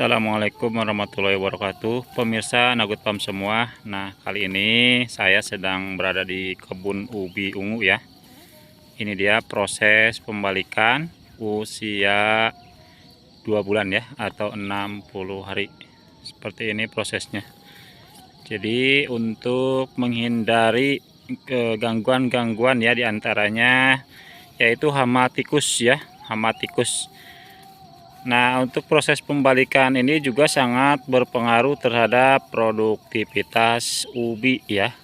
Assalamualaikum warahmatullahi wabarakatuh, pemirsa Nagut Farm semua. Nah, kali ini saya sedang berada di kebun ubi ungu ya. Ini dia proses pembalikan usia 2 bulan ya, atau 60 hari. Seperti ini prosesnya. Jadi untuk menghindari gangguan-gangguan ya, diantaranya yaitu hama tikus ya, hama tikus. Nah, untuk proses pembalikan ini juga sangat berpengaruh terhadap produktivitas ubi ya.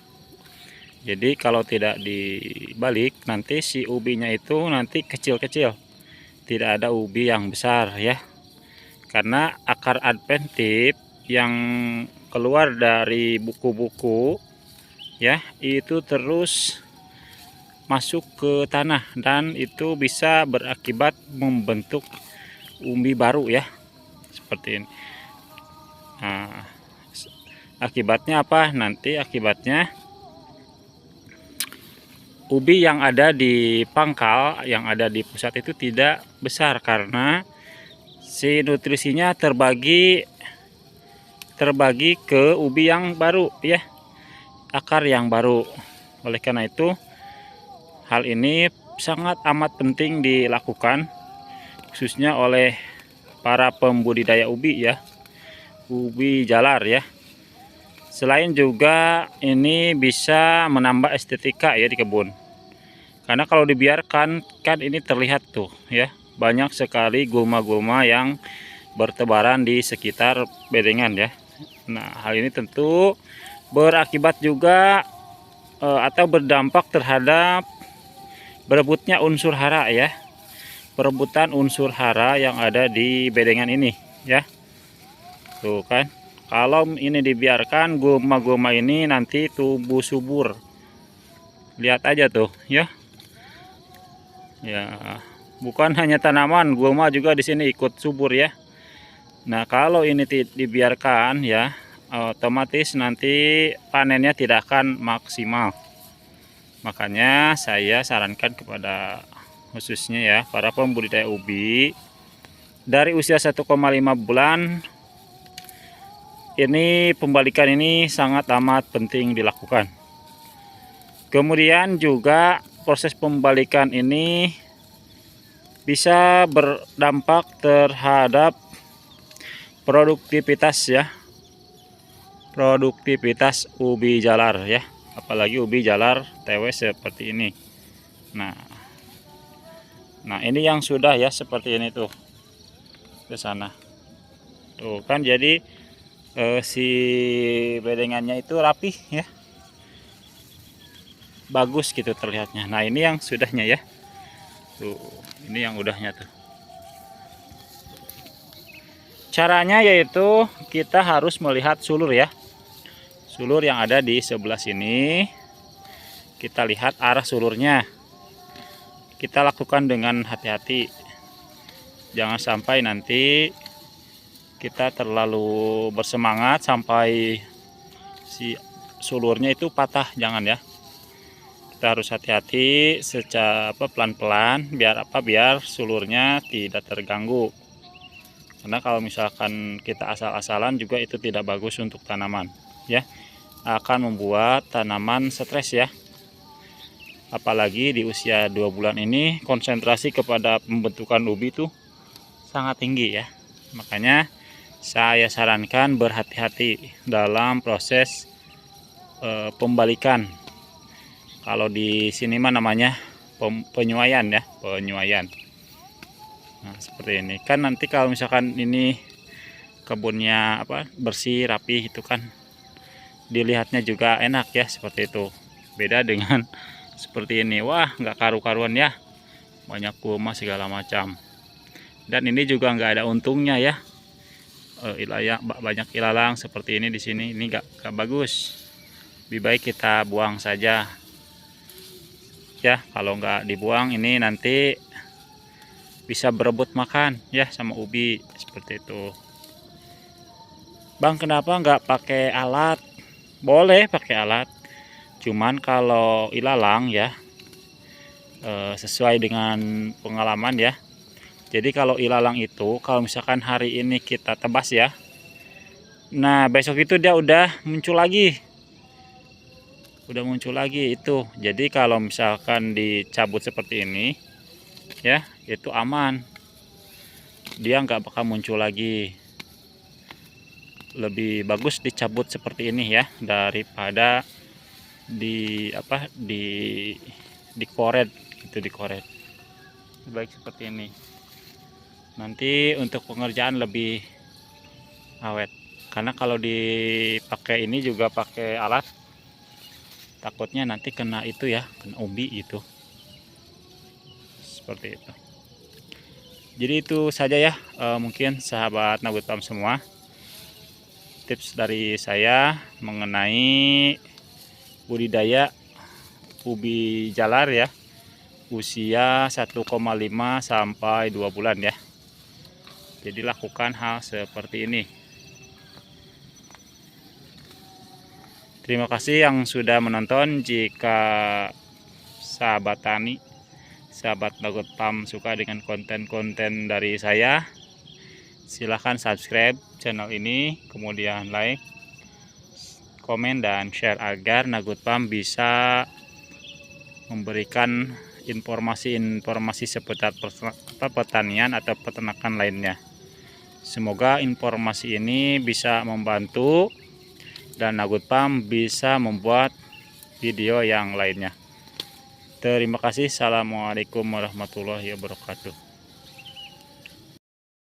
Jadi kalau tidak dibalik, nanti si ubinya itu nanti kecil-kecil, tidak ada ubi yang besar ya. Karena akar adventif yang keluar dari buku-buku ya, itu terus masuk ke tanah dan itu bisa berakibat membentuk umbi baru ya, seperti ini. Nah, akibatnya apa? Nanti akibatnya ubi yang ada di pangkal, yang ada di pusat itu tidak besar karena si nutrisinya terbagi ke ubi yang baru ya, akar yang baru. Oleh karena itu hal ini sangat amat penting dilakukan, khususnya oleh para pembudidaya ubi ya, ubi jalar ya. Selain juga ini bisa menambah estetika ya di kebun, karena kalau dibiarkan kan ini terlihat tuh ya, banyak sekali gulma-gulma yang bertebaran di sekitar bedengan ya. Nah, hal ini tentu berakibat juga atau berdampak terhadap berebutnya unsur hara ya, perebutan unsur hara yang ada di bedengan ini ya. Tuh kan, kalau ini dibiarkan, gulma-gulma ini nanti tumbuh subur. Lihat aja tuh ya. Ya, bukan hanya tanaman, gulma juga di sini ikut subur ya. Nah, kalau ini dibiarkan ya, otomatis nanti panennya tidak akan maksimal. Makanya saya sarankan kepada khususnya ya para pembudidaya ubi dari usia 1,5 bulan ini, pembalikan ini sangat amat penting dilakukan. Kemudian juga proses pembalikan ini bisa berdampak terhadap produktivitas ya, produktivitas ubi jalar ya, apalagi ubi jalar TW seperti ini. Nah ini yang sudah ya seperti ini tuh ke sana tuh kan, jadi si bedengannya itu rapih ya, bagus gitu terlihatnya. Nah ini yang sudahnya ya, tuh ini yang udahnya tuh. Caranya yaitu kita harus melihat sulur ya, sulur yang ada di sebelah sini. Kita lihat arah sulurnya, kita lakukan dengan hati-hati, jangan sampai nanti kita terlalu bersemangat sampai si sulurnya itu patah, jangan ya. Kita harus hati-hati secara pelan-pelan, biar sulurnya tidak terganggu. Karena kalau misalkan kita asal-asalan juga itu tidak bagus untuk tanaman ya, akan membuat tanaman stres ya. Apalagi di usia 2 bulan ini konsentrasi kepada pembentukan ubi itu sangat tinggi ya. Makanya saya sarankan berhati-hati dalam proses pembalikan. Kalau di sini mah namanya penyuaian ya, penyuaian. Nah, seperti ini kan, nanti kalau misalkan ini kebunnya bersih rapi itu kan dilihatnya juga enak ya, seperti itu. Beda dengan seperti ini, wah nggak karu-karuan ya, banyak gulma segala macam. Dan ini juga nggak ada untungnya ya, banyak ilalang seperti ini di sini. Ini nggak bagus, lebih baik kita buang saja ya. Kalau nggak dibuang ini nanti bisa berebut makan ya sama ubi, seperti itu. Bang, kenapa nggak pakai alat? Boleh pakai alat, cuman kalau ilalang ya, sesuai dengan pengalaman ya, Jadi kalau ilalang itu kalau misalkan hari ini kita tebas ya, nah besok itu dia udah muncul lagi. Itu. Jadi kalau misalkan dicabut seperti ini ya, itu aman. Dia nggak bakal muncul lagi. Lebih bagus dicabut seperti ini ya daripada dikoret gitu, dikoret. Baik seperti ini. Nanti untuk pengerjaan lebih awet. Karena kalau dipakai ini juga pakai alat, takutnya nanti kena itu ya, kena umbi gitu. Seperti itu. Jadi itu saja ya, mungkin sahabat Nagut Farm semua, tips dari saya mengenai budidaya ubi jalar ya, usia 1,5 sampai 2 bulan ya. Jadi lakukan hal seperti ini. Terima kasih yang sudah menonton. Jika sahabat tani, sahabat Nagut Farm suka dengan konten-konten dari saya, silahkan subscribe channel ini, kemudian like, komen, dan share agar Nagut Farm bisa memberikan informasi-informasi seputar pertanian atau peternakan lainnya. Semoga informasi ini bisa membantu dan Nagut Farm bisa membuat video yang lainnya. Terima kasih. Assalamualaikum warahmatullahi wabarakatuh.